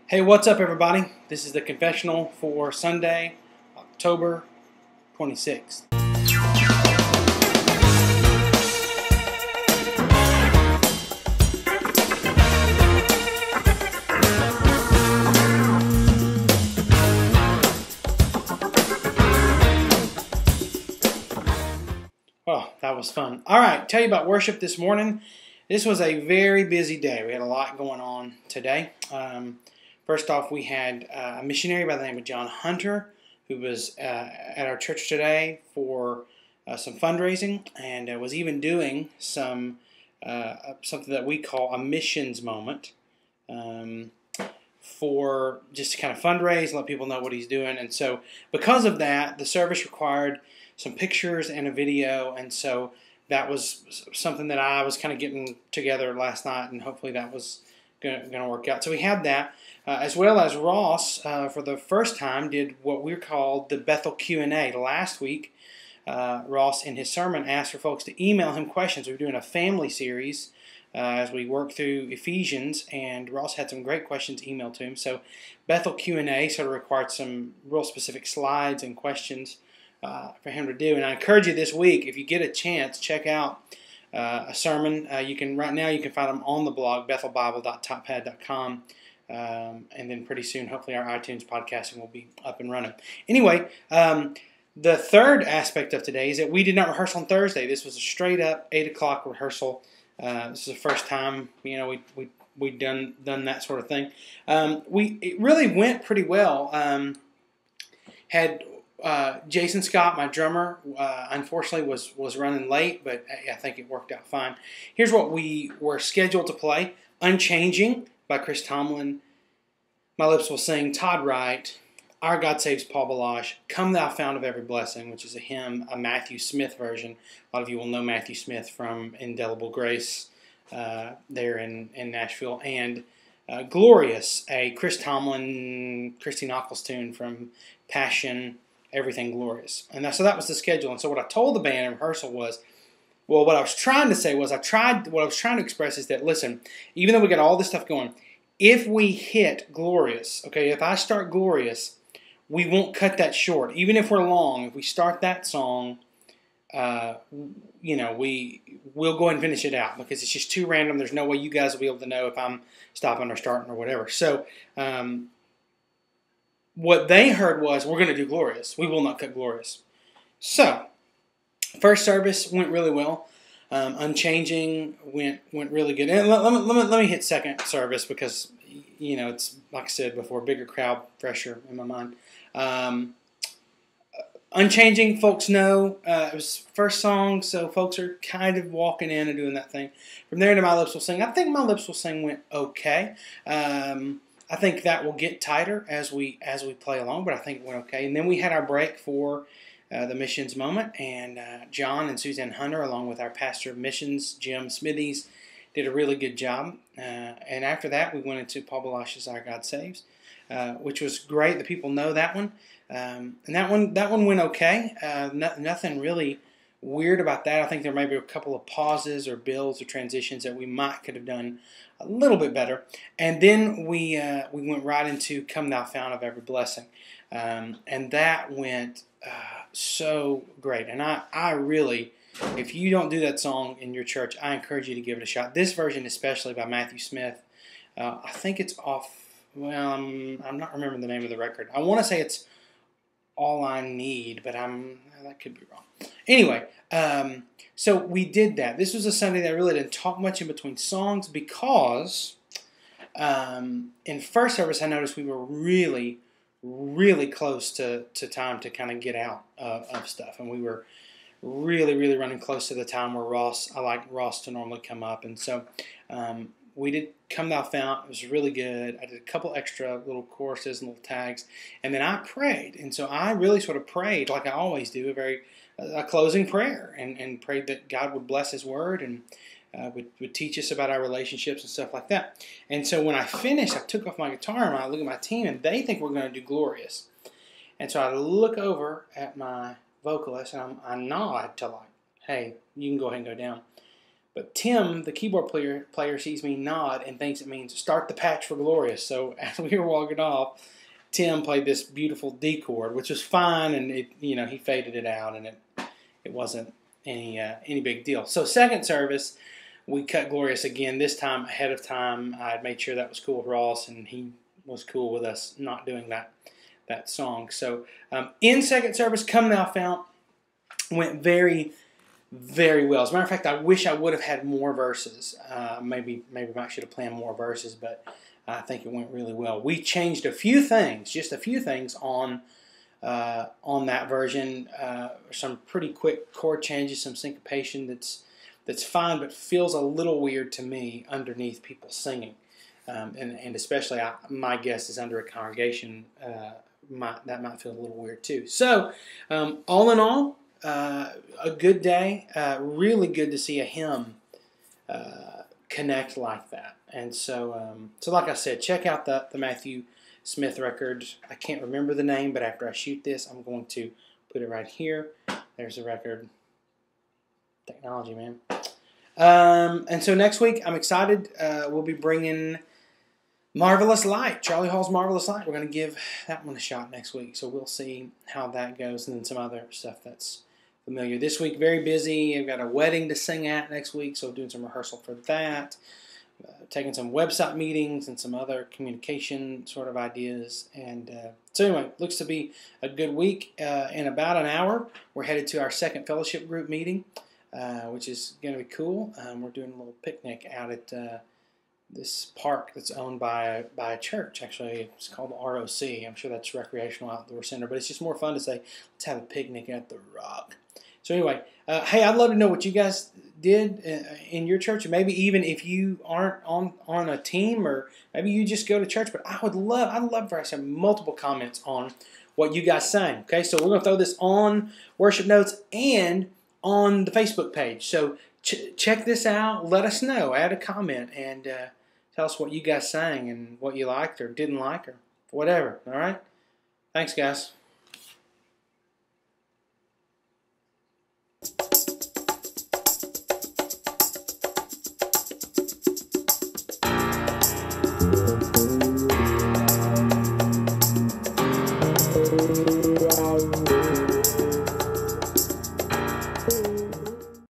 Hey, what's up, everybody? This is the Confessional for Sunday, October 26th. Oh, that was fun. All right, tell you about worship this morning. This was a very busy day. We had a lot going on today. First off, we had a missionary by the name of John Hunter who was at our church today for some fundraising and was even doing some something that we call a missions moment for just to kind of fundraise, let people know what he's doing. And so because of that, the service required some pictures and a video, and so that was something that I was kind of getting together last night, and hopefully that was going to work out. So we had that, as well as Ross, for the first time, did what we called the Bethel Q&A. Last week, Ross, in his sermon, asked for folks to email him questions. We're doing a family series as we work through Ephesians, and Ross had some great questions emailed to him. So Bethel Q&A sort of required some real specific slides and questions for him to do. And I encourage you this week, if you get a chance, check out a sermon. Right now you can find them on the blog, bethelbible.topad.com. And then pretty soon, hopefully, our iTunes podcasting will be up and running. Anyway, the third aspect of today is that we did not rehearse on Thursday. This was a straight up 8 o'clock rehearsal. This is the first time we'd done that sort of thing. It really went pretty well. Had Jason Scott, my drummer, unfortunately was running late, but I think it worked out fine. Here's what we were scheduled to play: Unchanging by Chris Tomlin, My Lips Will Sing, Todd Wright, Our God Saves Paul Balash, Come Thou Fount of Every Blessing, which is a hymn, a Matthew Smith version. A lot of you will know Matthew Smith from Indelible Grace there in Nashville, and Glorious, a Chris Tomlin, Christy Nockels tune from Passion, Everything Glorious. And so that was the schedule. And so what I told the band in rehearsal was, well, what I was trying to say was, what I was trying to express is that, listen, even though we got all this stuff going, if we hit Glorious, okay, if I start Glorious, we won't cut that short. Even if we're long, if we start that song, we'll go ahead and finish it out because it's just too random. There's no way you guys will be able to know if I'm stopping or starting or whatever. So, what they heard was, we're going to do Glorious. We will not cut Glorious. So, first service went really well. Unchanging went really good. And let me hit second service because, it's, like I said before, bigger crowd, fresher in my mind. Unchanging, folks know, it was first song, so folks are kind of walking in and doing that thing. From there to My Lips Will Sing, I think My Lips Will Sing went okay. I think that will get tighter as we play along, but I think it went okay. And then we had our break for the missions moment, and John and Suzanne Hunter, along with our pastor of missions, Jim Smithies, did a really good job. And after that, we went into Paul Balash's Our God Saves, which was great. The people know that one. And that one went okay. Nothing really weird about that. I think there may be a couple of pauses or builds or transitions that we could have done a little bit better. And then we went right into Come Thou Fount of Every Blessing. And that went so great. And I really, if you don't do that song in your church, I encourage you to give it a shot. This version especially by Matthew Smith, I think it's off, well, I'm not remembering the name of the record. I want to say it's All I Need, but that could be wrong. Anyway, so we did that. This was a Sunday that I really didn't talk much in between songs because in first service I noticed we were really, really close to time to kind of get out of stuff, and we were really, really running close to the time where I like Ross to normally come up, and so we did Come Thou Fount. It was really good. I did a couple extra little choruses and little tags, and then I prayed. And so I really sort of prayed, like I always do, a closing prayer, and prayed that God would bless His Word and would teach us about our relationships and stuff like that. And so when I finished, I took off my guitar and I look at my team, and they think we're going to do Glorious. And so I look over at my vocalist and I nod to, like, hey, you can go ahead and go down. But Tim, the keyboard player sees me nod and thinks it means start the patch for Glorious. So as we were walking off, Tim played this beautiful D chord, which was fine, and he faded it out, and it wasn't any big deal. So second service, we cut Glorious again. This time ahead of time, I had made sure that was cool with Ross, and he was cool with us not doing that song. So in second service, Come Thou Fount went very, very well. As a matter of fact, I wish I would have had more verses. Maybe I should have planned more verses, but I think it went really well. We changed a few things, just a few things on that version. Some pretty quick chord changes, some syncopation that's fine, but feels a little weird to me underneath people singing. And especially, my guess is under a congregation, that might feel a little weird too. So, all in all, a good day. Really good to see a hymn connect like that. And so like I said, check out the Matthew Smith record. I can't remember the name, but after I shoot this, I'm going to put it right here. There's the record. Technology, man. And so next week, I'm excited. We'll be bringing Marvelous Light, Charlie Hall's Marvelous Light. We're going to give that one a shot next week, so we'll see how that goes, and then some other stuff that's familiar. This week, very busy. I've got a wedding to sing at next week, so doing some rehearsal for that. Taking some website meetings and some other communication sort of ideas. And so anyway, looks to be a good week. In about an hour, we're headed to our second fellowship group meeting, which is going to be cool. We're doing a little picnic out at this park that's owned by a church. Actually, it's called the ROC. I'm sure that's Recreational Outdoor Center, but it's just more fun to say, let's have a picnic at the Rock. So anyway, hey, I'd love to know what you guys did in your church, or maybe even if you aren't on a team, or maybe you just go to church. But I'd love for us to have multiple comments on what you guys sang. Okay, so we're gonna throw this on Worship Notes and on the Facebook page. So check this out. Let us know. Add a comment and tell us what you guys sang and what you liked or didn't like or whatever. All right. Thanks, guys.